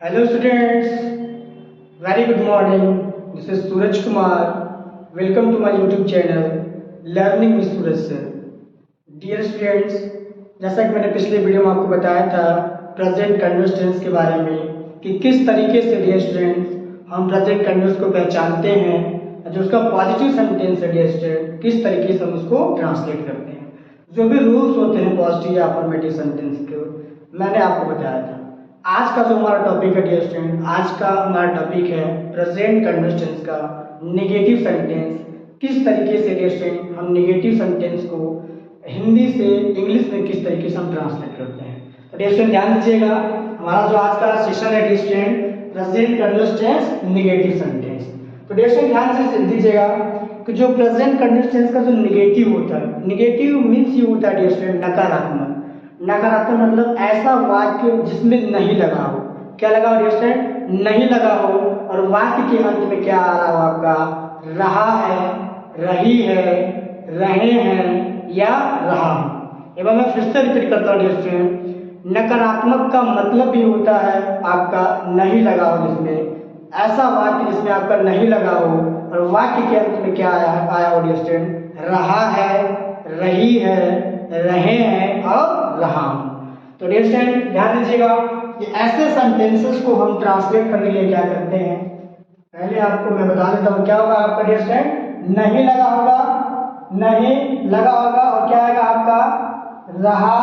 Hello students, very good morning. This is Suraj Kumar. Welcome to my YouTube channel Learning with Suraj Sir. Dear students, जैसा कि मैंने पिछले video में आपको बताया था प्रेजेंट कंटिन्यूअस टेंस के बारे में कि किस तरीके से डियर स्टूडेंट्स हम प्रेजेंट कंटिन्यूअस को पहचानते हैं, जो उसका पॉजिटिव सेंटेंस है डियर स्टूडेंट किस तरीके से हम उसको ट्रांसलेट करते हैं। जो भी रूल्स होते हैं पॉजिटिव या अफर्मेटिव सेंटेंस के मैंने आपको बताया था। आज का जो हमारा टॉपिक है डियर स्टूडेंट, आज का हमारा टॉपिक है प्रेजेंट कंटिन्यूअस टेंस का नेगेटिव सेंटेंस। किस तरीके से डियर स्टूडेंट हम नेगेटिव सेंटेंस को हिंदी से इंग्लिश में किस तरीके से हम ट्रांसलेट करते हैं। तो डियर स्टूडेंट ध्यान दीजिएगा, हमारा जो आज का सेशन है dear student present continuous tense negative sentence. तो डियर स्टूडेंट ध्यान से दीजिएगा कि जो प्रेजेंट कंटिन्यूअस टेंस का जो नेगेटिव होता है, नेगेटिव मीन्स ये होता है डियर स्टूडेंट नकारात्मक। नकारात्मक मतलब ऐसा वाक्य जिसमें नहीं लगा हो। क्या लगा हो डियर स्टूडेंट? नहीं लगा हो, और वाक्य के अंत में क्या आ रहा हो आपका? रहा है, रही है, रहे हैं या रहा हूं। एक बार मैं फिर से रिपीट करता हूँ डियर स्टूडेंट, नकारात्मक का मतलब भी होता है आपका नहीं लगा हो, जिसमें ऐसा वाक्य जिसमें आपका नहीं लगा हो और वाक्य के अंत में क्या आया हो डियर स्टूडेंट? रहा है, रही है, रहे हैं और रहा हूं। तो डियर स्टूडेंट ध्यान दीजिएगा कि ऐसे सेंटेंसेस को हम ट्रांसलेट करने के लिए क्या करते हैं। पहले आपको मैं बता देता हूं क्या होगा आपका डियर स्टूडेंट। नहीं लगा होगा, नहीं लगा होगा और क्या आएगा आपका? रहा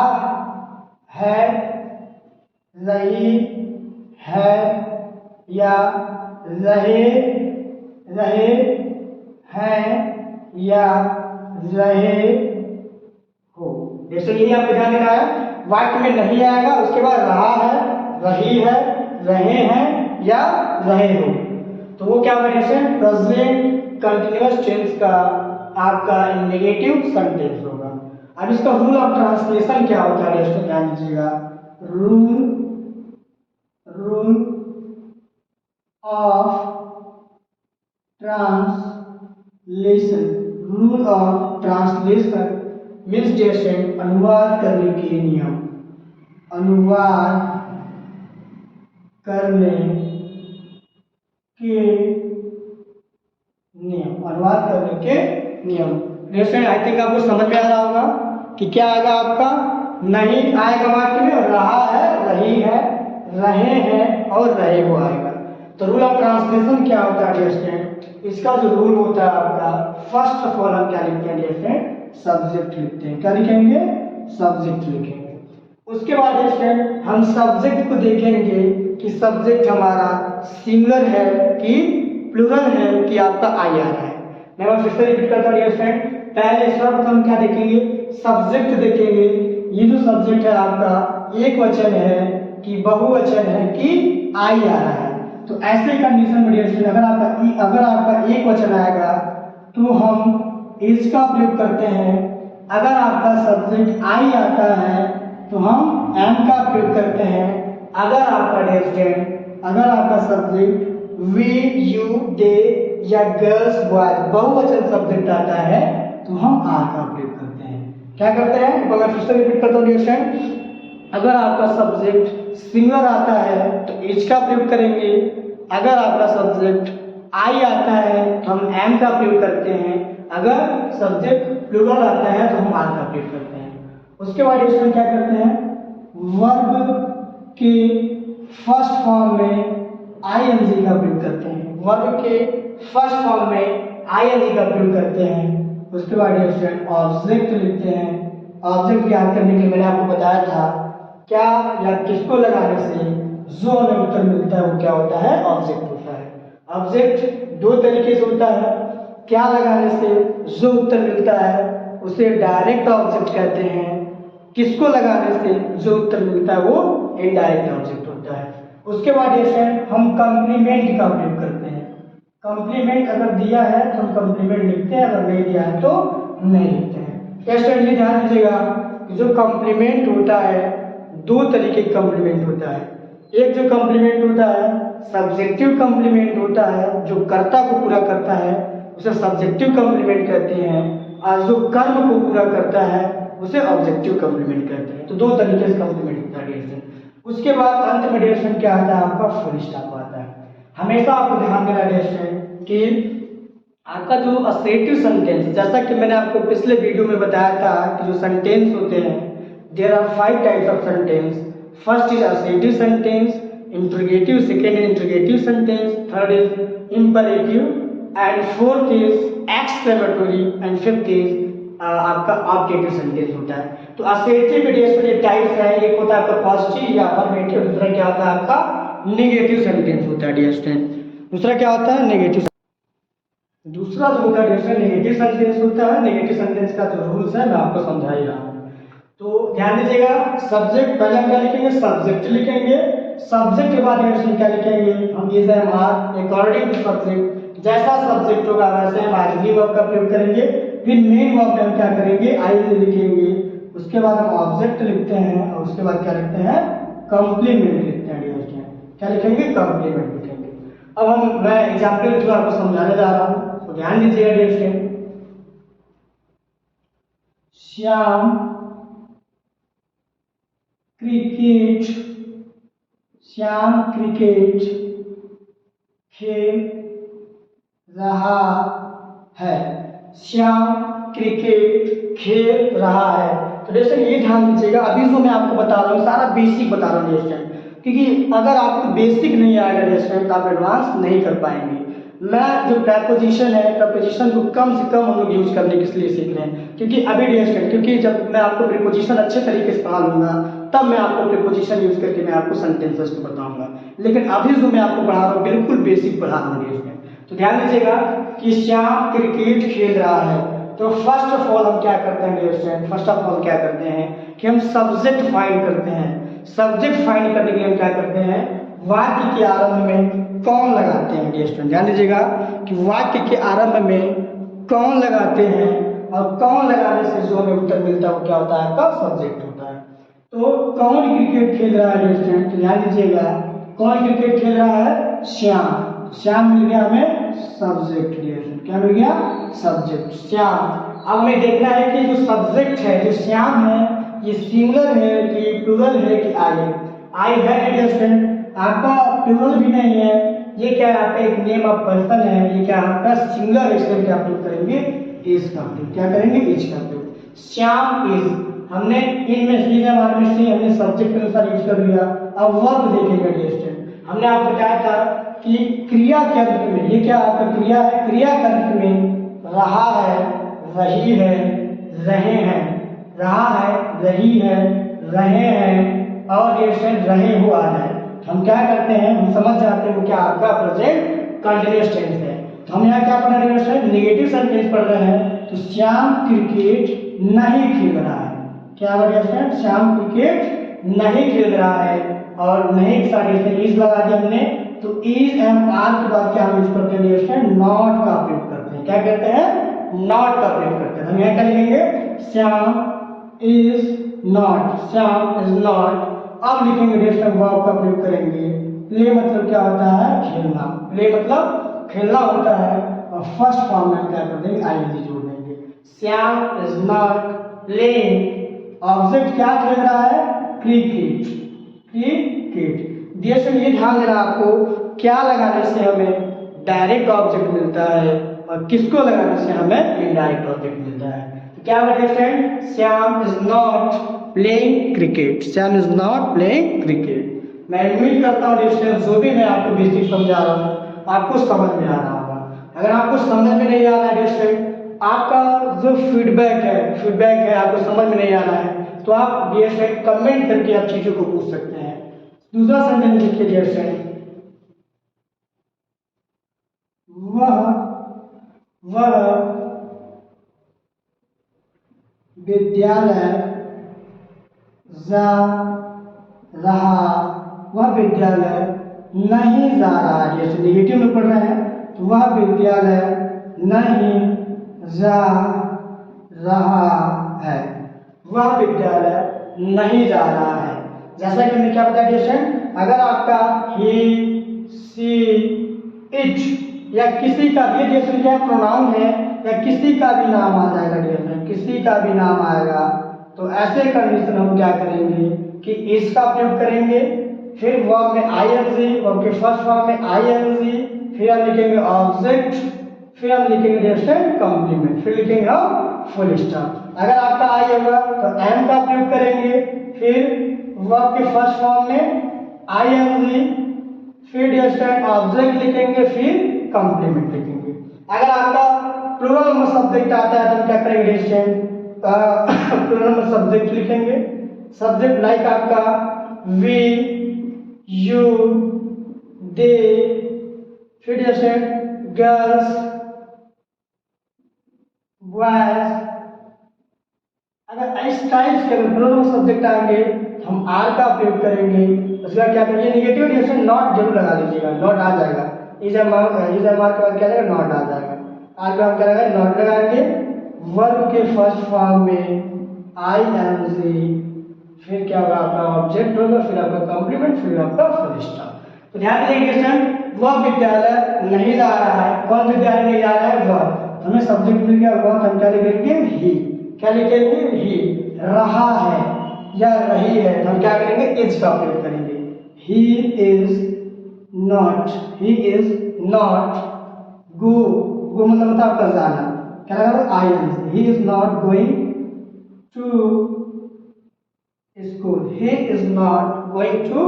है, रही है या रहे, रहे हैं या रहे हो। जैसे यही आपको ध्यान देना है, वाक्य में नहीं आएगा, उसके बाद रहा है, रही है, रहे हैं या रहे हो, तो वो क्या होगा? प्रेजेंट कंटिन्यूअस टेंस का आपका नेगेटिव सेंटेंस होगा। अब इसका रूल ऑफ ट्रांसलेशन क्या होता है दोस्तों, ध्यान दीजिएगा। Rule of translation, rule of translation means जैसे अनुवाद करने के नियम, अनुवाद करने के नियम, अनुवाद करने के नियम। जैसे आई थिंक आपको समझ में आ रहा होगा कि क्या आएगा आपका? नहीं आएगा वाक्य में, और रहा है, रही है, रहे हैं और रहे हो आएगा। तो रूल ऑफ ट्रांसलेशन क्या होता है डियर स्टूडेंट? इसका जो रूल होता है आपका, फर्स्ट ऑफ ऑल हम क्या लिखते हैं डियर स्टूडेंट? सब्जेक्ट लिखते हैं। क्या लिखेंगे? सब्जेक्ट लिखेंगे। उसके बाद डियर स्टूडेंट हम सब्जेक्ट को देखेंगे कि सब्जेक्ट हमारा सिंगुलर है कि प्लूरल है कि आपका आई आ रहा है। मैं फिर से रिपीट करता हूं डियर स्टूडेंट, पहले सर्वप्रथम क्या देखेंगे? सब्जेक्ट देखेंगे। ये जो सब्जेक्ट है आपका एक वचन है कि बहुवचन है कि आई आ रहा है। तो ऐसे कंडीशन में डियर स्टूडेंट अगर आपका एक वचन आएगा तो हम इज का प्रयोग करते हैं। अगर आपका सब्जेक्ट आई आता है तो हम एम का प्रयोग करते हैं। अगर आपका डियर स्टूडेंट अगर आपका सब्जेक्ट वी, यू, दे या गर्ल्स, बॉयज बहुवचन सब्जेक्ट आता है तो हम आर का प्रयोग करते हैं। क्या करते हैं? मैं फिर से रिपीट करता हूं डियर स्टूडेंट, अगर आपका सब्जेक्ट सिंगुलर आता है तो इज का प्रयोग करेंगे। अगर आपका सब्जेक्ट आई आता है तो हम एम का प्रयोग करते हैं। अगर सब्जेक्ट प्लूरल आता है तो हम आर का प्रयोग करते हैं। उसके बाद इसमें क्या करते हैं? वर्ब के फर्स्ट फॉर्म में आईएनजी का प्रयोग करते हैं। वर्ब के फर्स्ट फॉर्म में आईएनजी का प्रयोग करते हैं। उसके बाद स्टूडेंट ऑब्जेक्ट लिखते हैं। ऑब्जेक्ट याद करने के लिए मैंने आपको बताया था क्या या किसको लगाने से जो हमें उत्तर मिलता है वो क्या होता है? ऑब्जेक्ट होता है। ऑब्जेक्ट दो तरीके से होता है। क्या लगाने से जो उत्तर मिलता है उसे डायरेक्ट ऑब्जेक्ट कहते हैं। किसको लगाने से जो उत्तर मिलता है वो इनडायरेक्ट ऑब्जेक्ट होता है। उसके बाद हम कंप्लीमेंट का प्रयोग करते हैं। कंप्लीमेंट अगर दिया है तो हम कंप्लीमेंट लिखते हैं, अगर नहीं दिया है तो नहीं लिखते हैं। कैसे ध्यान दीजिएगा कि जो कंप्लीमेंट होता है दो तरीके का कंप्लीमेंट होता है। एक जो कंप्लीमेंट होता है सब्जेक्टिव कंप्लीमेंट होता है, जो कर्ता को पूरा करता है उसे सब्जेक्टिव कंप्लीमेंट कहते हैं, और जो कर्म को पूरा करता है उसे ऑब्जेक्टिव कंप्लीमेंट कहते हैं। तो दो तरीके से कंप्लीमेंट होता है। उसके बाद अंत में डियर स्टूडेंट क्या आता है आपका फुल स्टॉप आता है। हमेशा आपको ध्यान देना डियर स्टूडेंट कि आपका जो असर्टिव सेंटेंस, जैसा कि मैंने आपको पिछले वीडियो में बताया था कि जो सेंटेंस होते हैं there are 5 types of sentence. First is assertive sentence, interrogative, second is interrogative sentence, third is imperative and fourth is exclamatory and fifth is आपका ऑब्जेक्टिव सेंटेंस होता है। तो असर्टिव के डियर टाइप्स है, एक होता है आपका पॉजिटिव या अफर्मेटिव, दूसरा क्या होता है आपका नेगेटिव सेंटेंस होता है डियर स्टूडेंट। दूसरा क्या होता है नेगेटिव। दूसरा जो होता है डियर स्टूडेंट नेगेटिव सेंटेंस होता है। नेगेटिव सेंटेंस का जो रूल्स है मैं आपको समझा ही रहा हूँ। तो ध्यान दीजिएगा, सब्जेक्ट पहले हम क्या लिखेंगे, सब्जेक्ट लिखेंगे। सब्जेक्ट के बाद डियर स्टूडेंट क्या लिखेंगे हम, is am are according to subject. जैसा सब्जेक्ट होगा वैसे हम आइडली वर्ब का प्रयोग करेंगे। फिर मेन वर्ब में हम क्या करेंगे, आई लिखेंगे। उसके बाद हम ऑब्जेक्ट लिखते हैं और उसके बाद क्या लिखते हैं, कंप्लीमेंट लिखते हैं डियर स्टूडेंट। क्या लिखेंगे, कंप्लीमेंट लिखेंगे। अब मैं एग्जाम्पल थ्रू आपको समझाने जा रहा हूँ, तो ध्यान दीजिएगा dear student. Shyam cricket, Shyam cricket खेल रहा है। श्याम क्रिकेट खेल रहा है। तो जैसे ये ध्यान दीजिएगा, अभी जो मैं आपको बता रहा हूँ सारा बेसिक बता रहा हूँ डियर स्टूडेंट, क्योंकि अगर आपको बेसिक नहीं आएगा डियर स्टूडेंट तो आप एडवांस नहीं कर पाएंगे। मैं जो प्रपोजिशन है, प्रपोजिशन को कम से कम हम लोग यूज करने के लिए सीख रहे हैं, क्योंकि अभी डियर स्टूडेंट, क्योंकि जब मैं आपको प्रीपोजिशन अच्छे तरीके से पढ़ा लूंगा तब मैं आपको प्रीपोजिशन यूज करके मैं आपको सेंटेंसेस को बताऊंगा। लेकिन अभी जो मैं आपको पढ़ा रहा हूँ बिल्कुल बेसिक पढ़ा रहा हूँ डियर स्टूडेंट। तो ध्यान दीजिएगा कि श्याम क्रिकेट खेल रहा है। तो फर्स्ट ऑफ ऑल हम क्या करते हैं dear student, first of all क्या करते हैं कि हम सब्जेक्ट फाइंड करते हैं। सब्जेक्ट फाइंड करने के लिए हम क्या करते हैं, वाक्य के आरंभ में कौन लगाते हैं डियर स्टूडेंट। ध्यान दीजिएगा कि वाक्य के आरंभ में कौन लगाते हैं और कौन लगाने से जो हमें उत्तर मिलता है वो क्या होता है, आपका सब्जेक्ट होता है। तो कौन क्रिकेट खेल रहा है डियर स्टूडेंट, तो ध्यान दीजिएगा कौन क्रिकेट खेल रहा है, श्याम। श्याम मिल गया हमें सब्जेक्ट डियर स्टूडेंट। क्या मिल गया, सब्जेक्ट श्याम। अब हमें देखना है कि जो सब्जेक्ट है जो श्याम है ये सिंगुलर है कि प्लूरल है कि आई है। आई है डियर स्टूडेंट, आपका प्लूरल भी नहीं है, ये क्या है आपका एक नेम ऑफ पर्सन है, ये क्या आपका सिंगुलर, इसलिए क्या प्रयोग करेंगे, इज का प्रयोग। क्या करेंगे, इज का प्रयोग। श्याम इज, हमने इनमें से हमारे में से हमने सब्जेक्ट के अनुसार यूज कर लिया। अब वर्ब देखेंगे डियर स्टूडेंट, हमने आपको बताया था कि क्रिया के अंत में, ये क्या आपका क्रिया है, क्रिया के अंत में रहा है, रही है, रहे हैं, रहा है, रही है, रहे हैं और डियर स्टूडेंट रहे हुआ है। हम क्या करते हैं, हम समझ जाते हैं वो क्या आपका प्रेजेंट कंटीन्यूअस टेंस है। तो हम यहाँ क्या पढ़ रहे हैं, नेगेटिव सेंटेंस पढ़ रहे हैं। तो श्याम क्रिकेट नहीं खेल रहा है। क्या है, श्याम क्रिकेट नहीं खेल रहा है और नहीं के साथ इज लगा दिया हमने। तो इज एम आर के बाद क्या हम यूज करते हैं, नॉट का प्रयोग करते हैं। क्या करते हैं, नॉट का प्रयोग करते हैं। हम यहाँ क्या लिखेंगे, Shyam is not, Shyam is not. अब लिखेंगे वर्ब का प्रयोग करेंगे। प्ले मतलब क्या होता है, खेलना। प्ले मतलब खेलना होता है और फर्स्ट फॉर्म में क्या कर देंगे, आईएनजी जोड़ देंगे। Shyam is not playing, object क्या खेल रहा है, क्रिकेट, क्रिकेट। देखिए ये ध्यान देना आपको, क्या लगाने से हमें डायरेक्ट ऑब्जेक्ट मिलता है और किसको लगाने से हमें इनडायरेक्ट ऑब्जेक्ट मिलता है। तो क्या हुआ friend, Shyam is not playing cricket, Shyam is not playing cricket. मैं उम्मीद करता हूँ जो भी मैं आपको बेसिक समझा रहा हूँ आपको समझ में आ रहा होगा। अगर आपको समझ में नहीं आ रहा है, आपका जो फीडबैक है आपको समझ में नहीं आ रहा है, तो आप कमेंट करके आप चीजों को पूछ सकते हैं। दूसरा सेंटेंस लिखिए डियर फ्रेंड, वह विद्यालय जा रहा, वह विद्यालय नहीं जा रहा। जैसे नेगेटिव में पढ़ रहे हैं, तो वह विद्यालय नहीं जा रहा है, वह विद्यालय नहीं जा रहा है। जैसा कि मैंने क्या बताया डियर, अगर आपका ही, सी, इट या किसी का भी डियर क्या प्रोनाउन है या किसी का भी नाम आ जाएगा डियर, किसी का भी नाम आएगा, तो ऐसे कंडीशन हम क्या करेंगे कि इसका प्रयोग करेंगे फिर वर्ब में आईएनजी, वर्ब के फर्स्ट फॉर्म में आईएनजी, फिर हम लिखेंगे ऑब्जेक्ट, फिर हम लिखेंगे डियर स्टूडेंट कॉम्प्लीमेंट, फिर लिखेंगे हम फुल स्टॉप। अगर आपका आई होगा तो एम का प्रयोग करेंगे, फिर वर्ब के फर्स्ट फॉर्म में आईएनजी, फिर डियर स्टूडेंट ऑब्जेक्ट लिखेंगे, फिर कॉम्प्लीमेंट लिखेंगे। अगर आपका प्लूरल नंबर सब्जेक्ट आता है तो हम क्या करेंगे dear student, plural number subject लिखेंगे। सब्जेक्ट लाइक आपका वी, यू, दे, फिर जैसे गर्ल्स, बॉयज। अगर इस टाइप के प्लूरल नंबर सब्जेक्ट आएंगे हम आर का प्रयोग करेंगे। उसके बाद क्या करिए, निगेटिव जैसे नॉट जरूर लगा दीजिएगा, नॉट आ जाएगा। इज एम आर के बाद क्या जाएगा, नॉट आ जाएगा। आर का हम क्या लगाएंगे, नॉट लगाएंगे। वर्ब के फर्स्ट फॉर्म में आई एम जी, फिर क्या होगा आपका ऑब्जेक्ट होगा, फिर आपका कॉम्प्लीमेंट, फिर आपका फुल स्टॉप। तो ध्यान दीजिए वह विद्यालय नहीं जा रहा है। कौन विद्यालय नहीं जा रहा है, वह। हमें सब्जेक्ट मिल गया वह, हम क्या लिखेंगे, ही। क्या लिखेंगे, ही। रहा है या रही है तो हम क्या करेंगे, इज का प्रयोग करेंगे। He is not, he is not go, go मतलब होता है आपका जाना, क्या लगा I N, he is not going to school, he is not going to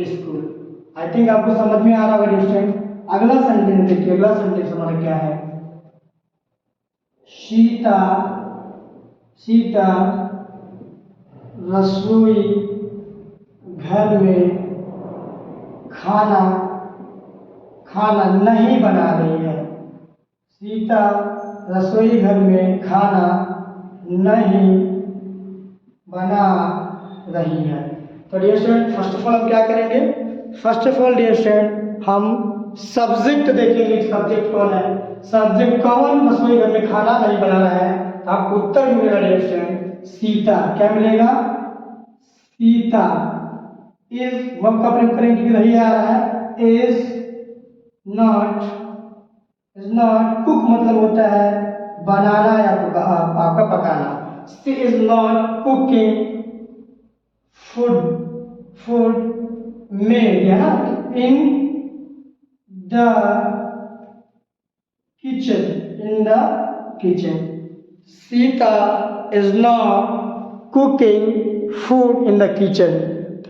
school. I think आपको समझ में आ रहा होगा स्टूडेंट। अगला सेंटेंस देखिए, अगला सेंटेंस हमारा क्या है, सीता, सीता रसोई घर में खाना, खाना नहीं बना रही है। सीता रसोई घर में खाना नहीं बना रही है। तो dear student first of all हम क्या करेंगे, first of all dear student हम सब्जेक्ट देखेंगे। सब्जेक्ट कौन है, सब्जेक्ट कौन रसोई घर में खाना नहीं बना रहा है, तो आपको उत्तर मिलेगा डियर स्टूडेंट सीता। क्या मिलेगा, सीता। इज वर्ब का प्रयोग करेंगे क्योंकि रही आ रहा है। Is not, is not cook मतलब होता है बनाना या आपका पकाना। She is not cooking food, food made है ना, in the kitchen, in the kitchen. Sita is not cooking food in the kitchen.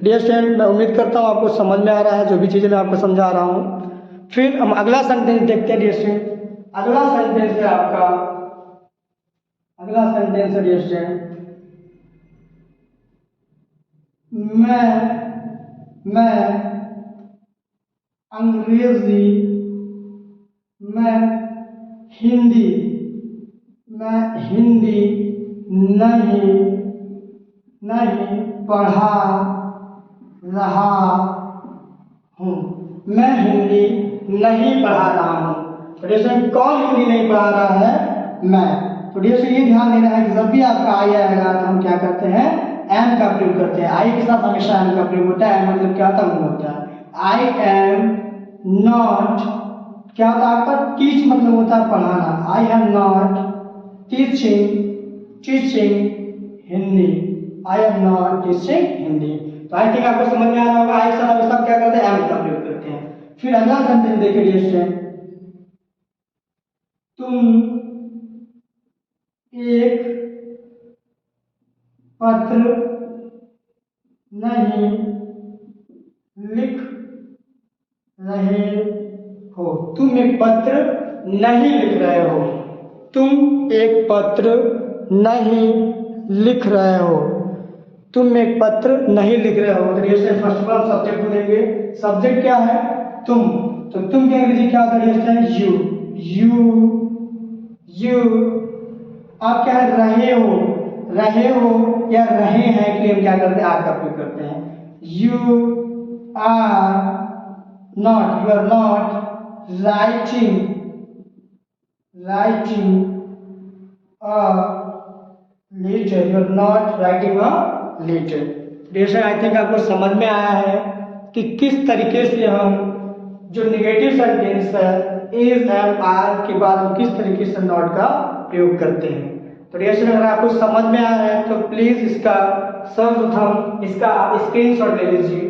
Dear student मैं उम्मीद करता हूँ आपको समझ में आ रहा है जो भी चीज़ें मैं आपको समझा रहा हूँ। फिर हम अगला सेंटेंस देखते हैं डियर स्टूडेंट। अगला सेंटेंस है आपका, अगला सेंटेंस है डियर स्टूडेंट, मैं अंग्रेजी, मैं हिंदी, मैं हिंदी नहीं पढ़ा रहा हूँ। मैं हिंदी नहीं पढ़ा रहा हूँ। तो डियर कौन हिंदी नहीं पढ़ा रहा है, मैं। तो डियर ये ध्यान देना है कि जब भी आपका आई आएगा तो हम क्या करते हैं, एम का प्रयोग करते हैं। आई के साथ हमेशा एम का प्रयोग होता है। मतलब क्या होता है, आई एम नॉट, क्या होता है आपका टीच मतलब होता है पढ़ाना। I am not teaching Hindi, I am not teaching Hindi. तो आई थिंक आपको समझ में आ रहा होगा। आई साथ हमेशा क्या करते हैं, एम का प्रयोग करते हैं। फिर अगला सेंटेंस देखिए डियर स्टूडेंट, तुम एक पत्र नहीं लिख रहे हो। तुम एक पत्र नहीं लिख रहे हो। तुम एक पत्र नहीं लिख रहे हो। तुम एक पत्र नहीं लिख रहे हो। तो ये फर्स्ट ऑफ ऑल सब्जेक्ट को देंगे। सब्जेक्ट क्या है, तुम। तो तुम की अंग्रेजी क्या होता है, यू। आप क्या है, रहे हो या रहे हैं के लिए हम क्या करते हैं, आर का प्रयोग करते हैं। You are not, you are not writing a letter, you are not writing a letter। Dear I think आपको समझ में आया है कि किस तरीके से हम जो निगेटिव सेंटेंस है इज एंड आर के बाद हम किस तरीके से नॉट का प्रयोग करते हैं। तो डियर अगर आपको समझ में आ रहा है तो प्लीज इसका सर्वप्रथम इसका आप स्क्रीनशॉट ले लीजिए।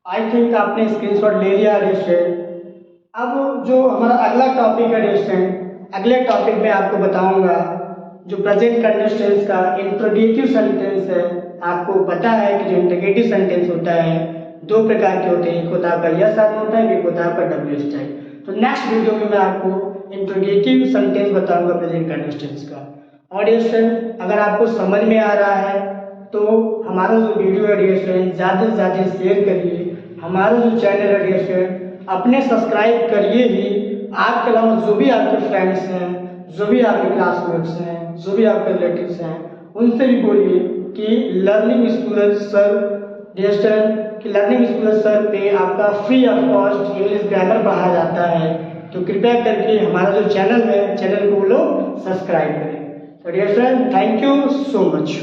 आई थिंक आपने स्क्रीनशॉट ले लिया डियर स्टूडेंट। अब जो हमारा अगला टॉपिक है डियर स्टूडेंट, अगले टॉपिक में आपको बताऊंगा जो प्रेजेंट कंटिन्यूअस टेंस का इंट्रोगेटिव सेंटेंस है। आपको पता है कि जो इंट्रोगेटिव सेंटेंस होता है दो प्रकार के होते हैं, एक होता है आपका यस आर होता है, एक होता है आपका डब्ल्यू टाइप। तो नेक्स्ट वीडियो में मैं आपको इंट्रोगेटिव सेंटेंस बताऊंगा प्रेजेंट कंटिन्यूअस टेंस का। और डियर स्टूडेंट अगर आपको समझ में आ रहा है तो हमारा जो वीडियो है डियर स्टूडेंट ज़्यादा से ज़्यादा शेयर करिए। हमारा जो चैनल है डियर स्टूडेंट अपने सब्सक्राइब करिए ही। आपके अलावा जो भी आपके फ्रेंड्स हैं, जो भी आपके क्लासमेट्स हैं, जो भी आपके रिलेटिव्स हैं, उनसे भी बोलिए कि learning scholar sir dear student कि लर्निंग स्कूलर सर पे आपका free of cost English grammar पढ़ाया जाता है। तो कृपया करके हमारा जो चैनल है, चैनल को वो लोग सब्सक्राइब करें। तो dear student thank you so much.